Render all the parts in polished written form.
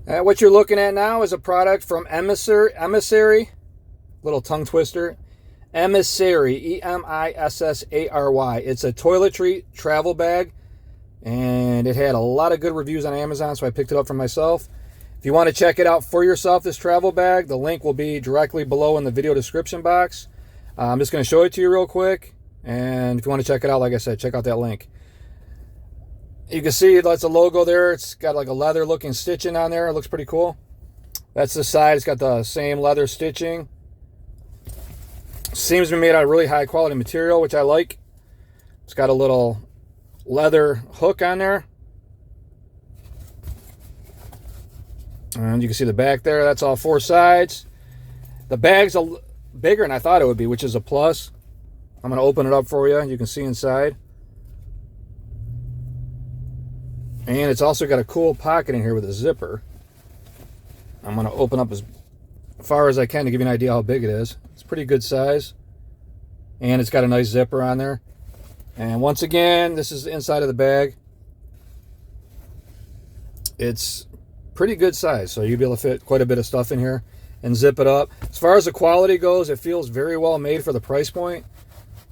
What you're looking at now is a product from Emissary, little tongue twister, Emissary, Emissary. It's a toiletry travel bag, and it had a lot of good reviews on Amazon, so I picked it up for myself. If you want to check it out for yourself, this travel bag, the link will be directly below in the video description box. I'm just going to show it to you real quick, and if you want to check it out, like I said, check out that link. You can see that's a logo there. It's got like a leather looking stitching on there. It looks pretty cool. That's the side. It's got the same leather stitching. Seems to be made out of really high quality material, which I like. It's got a little leather hook on there. And you can see the back there. That's all four sides. The bag's bigger than I thought it would be, which is a plus. I'm going to open it up for you. You can see inside. And it's also got a cool pocket in here with a zipper. I'm going to open up as far as I can to give you an idea how big it is. It's pretty good size. And it's got a nice zipper on there. And once again, this is the inside of the bag. It's pretty good size, so you'll be able to fit quite a bit of stuff in here and zip it up. As far as the quality goes, it feels very well made for the price point.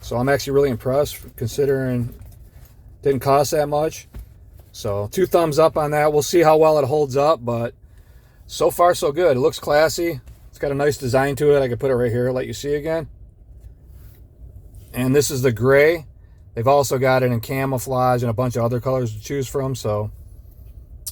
So I'm actually really impressed considering it didn't cost that much. So 2 thumbs up on that. We'll see how well it holds up, but so far so good. It looks classy. It's got a nice design to it. I could put it right here, let you see again. And this is the gray. They've also got it in camouflage and a bunch of other colors to choose from. So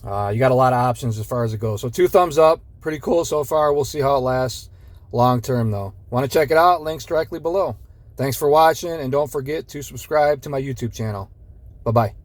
you got a lot of options as far as it goes. So 2 thumbs up. Pretty cool so far. We'll see how it lasts long term though. Want to check it out? Links directly below. Thanks for watching, and don't forget to subscribe to my YouTube channel. Bye-bye.